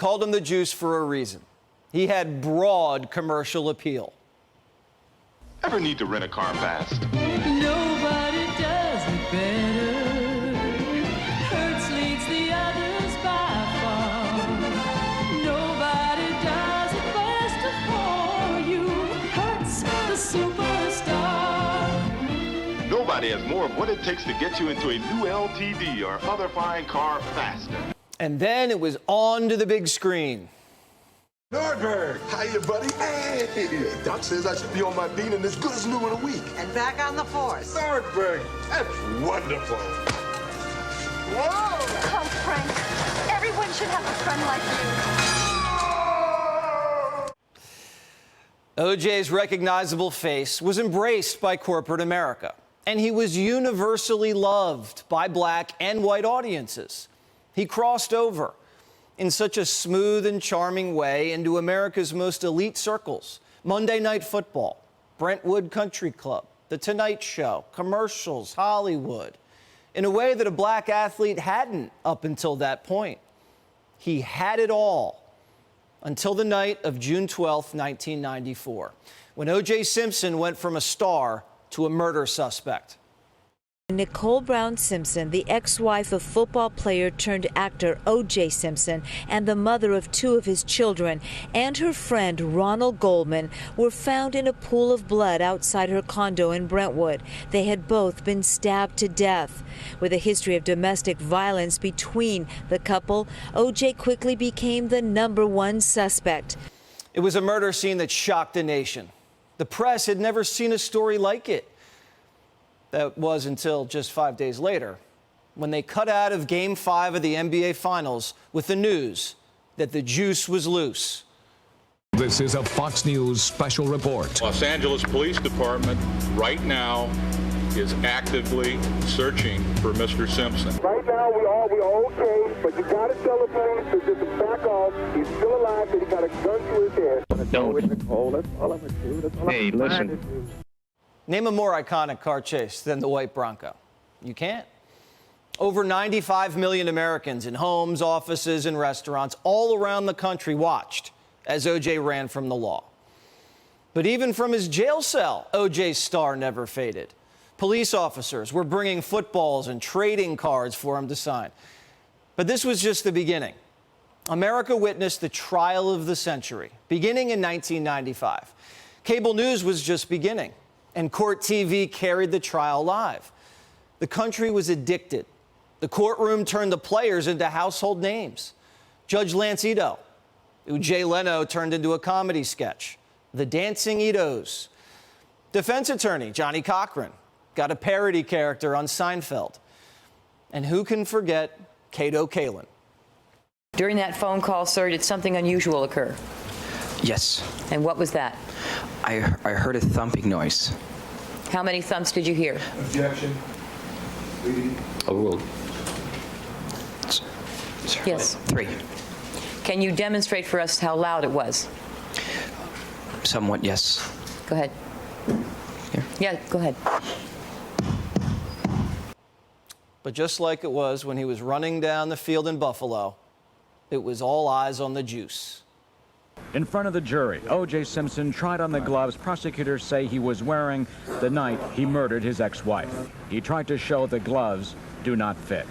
called him the Juice for a reason. He had broad commercial appeal. Ever need to rent a car fast? Nobody does it better. Hertz leads the others by far. Nobody does it best for you. Hertz, the superstar. Nobody has more of what it takes to get you into a new LTV or other fine car faster. And then it was on to the big screen. Nordberg, hiya, buddy. Hey, Doc says I should be on my beat and as good as new in a week. And back on the force. Nordberg, that's wonderful. Whoa! Oh, Frank, everyone should have a friend like you. OJ's recognizable face was embraced by corporate America, and he was universally loved by black and white audiences. He crossed over in such a smooth and charming way into America's most elite circles: Monday Night Football, Brentwood Country Club, The Tonight Show, commercials, Hollywood, in a way that a black athlete hadn't up until that point. He had it all until the night of June 12, 1994, when O.J. Simpson went from a star to a murder suspect. Nicole Brown Simpson, the ex-wife of football player turned actor O.J. Simpson and the mother of two of his children, and her friend Ronald Goldman, were found in a pool of blood outside her condo in Brentwood. They had both been stabbed to death. With a history of domestic violence between the couple, O.J. quickly became the #1 suspect. It was a murder scene that shocked the nation. The press had never seen a story like it. That was until just 5 days later, when they cut out of Game 5 of the NBA Finals with the news that the juice was loose. This is a Fox News special report. Los Angeles Police Department right now is actively searching for Mr. Simpson. Right now, we are okay, but you gotta tell the police to just back off. He's still alive, and he got a gun to his head. Don't. That's all I'm gonna do. That's all Hey, listen. Name a more iconic car chase than the white Bronco. You can't. Over 95 million Americans in homes, offices, and restaurants all around the country watched as O.J. ran from the law. But even from his jail cell, O.J.'s star never faded. Police officers were bringing footballs and trading cards for him to sign. But this was just the beginning. America witnessed the trial of the century, beginning in 1995. Cable news was just beginning, and court TV carried the trial live. The country was addicted. The courtroom turned the players into household names. Judge Lance Ito, who Jay Leno turned into a comedy sketch. The Dancing Itos. Defense attorney Johnny Cochran got a parody character on Seinfeld. And who can forget Kato Kalin? During that phone call, sir, did something unusual occur? Yes. And what was that? I heard a thumping noise. How many thumps did you hear? Objection. Overruled. Yes. 3. Can you demonstrate for us how loud it was? Somewhat, yes. Go ahead. Here. Yeah, go ahead. But just like it was when he was running down the field in Buffalo, it was all eyes on the juice. In front of the jury, O.J. Simpson tried on the gloves prosecutors say he was wearing the night he murdered his ex-wife. He tried to show the gloves do not fit.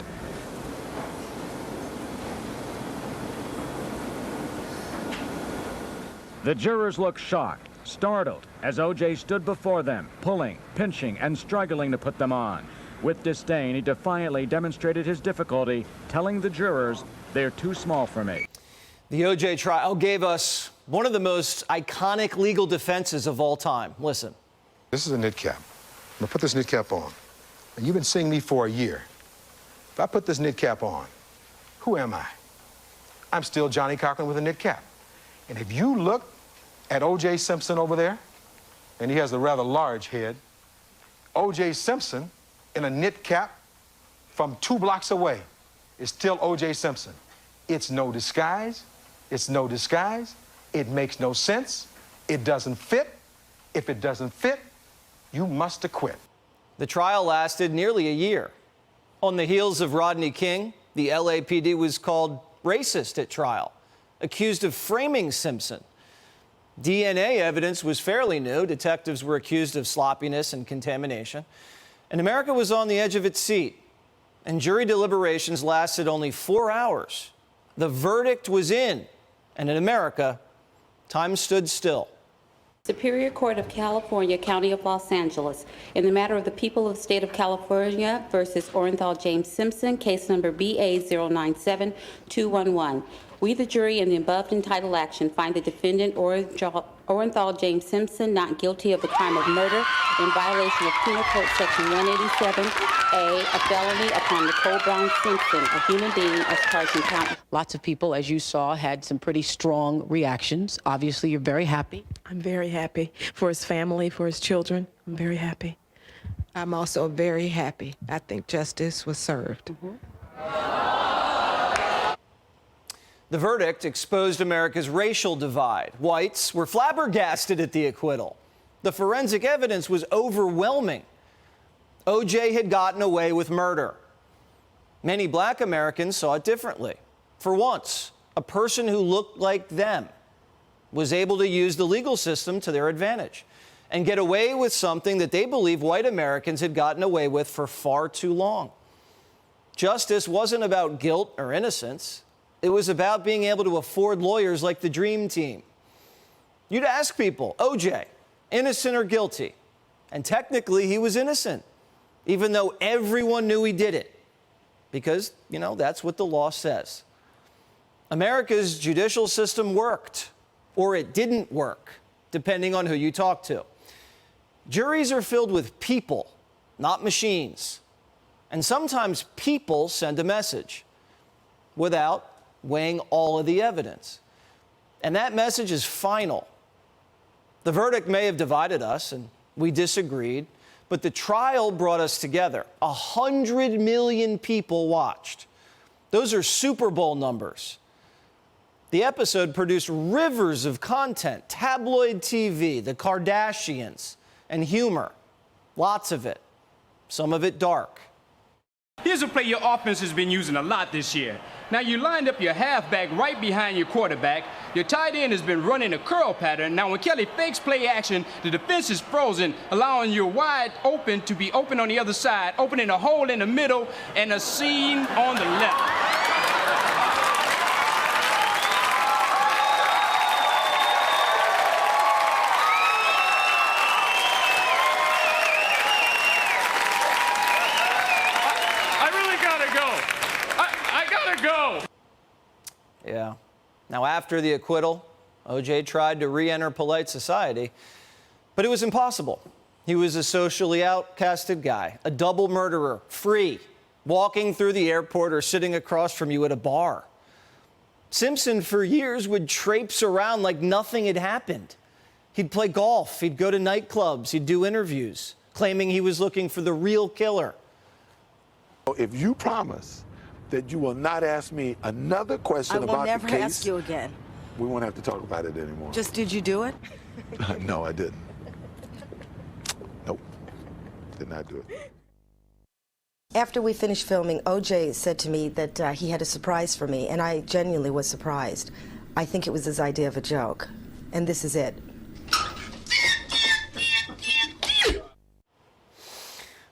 The jurors looked shocked, startled, as O.J. stood before them, pulling, pinching, and struggling to put them on. With disdain, he defiantly demonstrated his difficulty, telling the jurors, "They're too small for me." The O.J. trial gave us one of the most iconic legal defenses of all time. Listen. This is a knit cap. I'm gonna put this knit cap on. And you've been seeing me for a year. If I put this knit cap on, who am I? I'm still Johnny Cochran with a knit cap. And if you look at O.J. Simpson over there, and he has a rather large head, O.J. Simpson in a knit cap from 2 blocks away is still O.J. Simpson. It's no disguise. It's no disguise. It makes no sense. It doesn't fit. If it doesn't fit, you must acquit. The trial lasted nearly a year. On the heels of Rodney King, the LAPD was called racist at trial. accused of framing Simpson. DNA evidence was fairly new. Detectives were accused of sloppiness and contamination. And America was on the edge of its seat. And jury deliberations lasted only 4 hours. The verdict was in. And in America, time stood still. Superior Court of California, County of Los Angeles, in the matter of the people of the state of California versus Orenthal James Simpson, case number BA097211. We, the jury, in the above entitled action, find the defendant Orenthal James Simpson not guilty of the crime of murder in violation of Penal Code Section 187A, a felony upon Nicole Brown Simpson, a human being, as charged in count. Lots of people, as you saw, had some pretty strong reactions. Obviously, you're very happy. I'm very happy for his family, for his children. I'm very happy. I'm also very happy. I think justice was served. The verdict exposed America's racial divide. Whites were flabbergasted at the acquittal. The forensic evidence was overwhelming. O.J. had gotten away with murder. Many black Americans saw it differently. For once, a person who looked like them was able to use the legal system to their advantage and get away with something that they believe white Americans had gotten away with for far too long. Justice wasn't about guilt or innocence. It was about being able to afford lawyers like the Dream Team. You'd ask people, O.J., innocent or guilty? And technically, he was innocent, even though everyone knew he did it. Because, that's what the law says. America's judicial system worked, or it didn't work, depending on who you talk to. Juries are filled with people, not machines. And sometimes people send a message without weighing all of the evidence. And that message is final. The verdict may have divided us, and we disagreed, but the trial brought us together. 100 million people watched. Those are Super Bowl numbers. The episode produced rivers of content, tabloid TV, the Kardashians, and humor. Lots of it. Some of it dark. Here's a play your offense has been using a lot this year. Now you lined up your halfback right behind your quarterback. Your tight end has been running a curl pattern. Now when Kelly fakes play action, the defense is frozen, allowing your wide open to be open on the other side, opening a hole in the middle and a seam on the left. Yeah. Now, after the acquittal, O.J. tried to re-enter polite society, but it was impossible. He was a socially outcasted guy, a double murderer, free, walking through the airport or sitting across from you at a bar. Simpson, for years, would traipse around like nothing had happened. He'd play golf, he'd go to nightclubs, he'd do interviews, claiming he was looking for the real killer. If you promise that you will not ask me another question about the case. I will never ask you again. We won't have to talk about it anymore. Just did you do it? No, I didn't. Nope. Did not do it. After we finished filming, O.J. said to me that he had a surprise for me, and I genuinely was surprised. I think it was his idea of a joke, and this is it.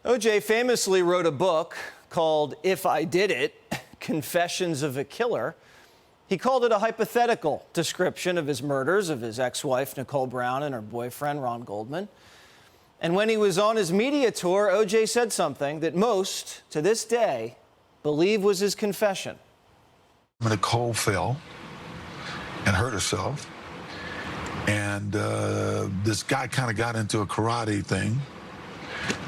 O.J. famously wrote a book called If I Did It, Confessions of a Killer. He called it a hypothetical description of his murders of his ex-wife, Nicole Brown, and her boyfriend, Ron Goldman. And when he was on his media tour, O.J. said something that most, to this day, believe was his confession. Nicole fell and hurt herself. And this guy kind of got into a karate thing.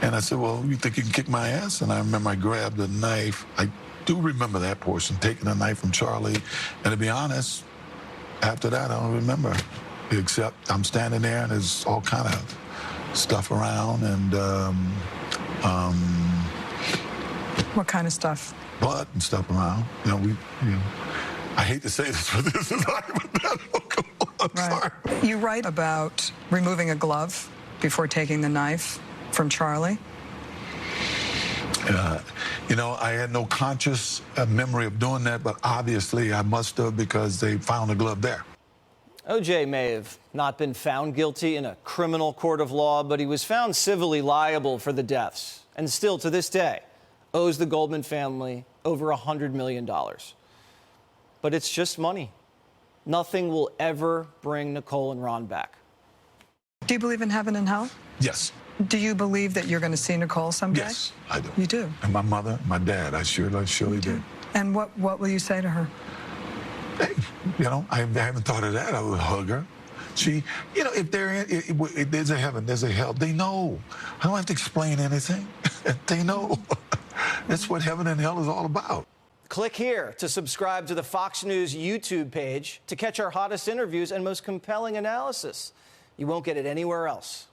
And I said, well, you think you can kick my ass? And I remember I grabbed a knife. I do remember that portion, taking a knife from Charlie. And to be honest, after that, I don't remember. Except I'm standing there and there's all kind of stuff around and What kind of stuff? Blood and stuff around. I hate to say this, but this is hypothetical. I'm sorry. You write about removing a glove before taking the knife from Charlie. You know, I had no conscious memory of doing that, but obviously I must have because they found the glove there. O.J. may have not been found guilty in a criminal court of law, but he was found civilly liable for the deaths, and still to this day owes the Goldman family over $100 million. But it's just money. Nothing will ever bring Nicole and Ron back. Do you believe in heaven and hell? Yes. Do you believe that you're going to see Nicole someday? Yes, I do. You do? And my mother, my dad, I surely did. And what will you say to her? Hey, you know, I haven't thought of that. I would hug her. She, you know, if there's a heaven, there's a hell. They know. I don't have to explain anything. They know. That's what heaven and hell is all about. Click here to subscribe to the Fox News YouTube page to catch our hottest interviews and most compelling analysis. You won't get it anywhere else.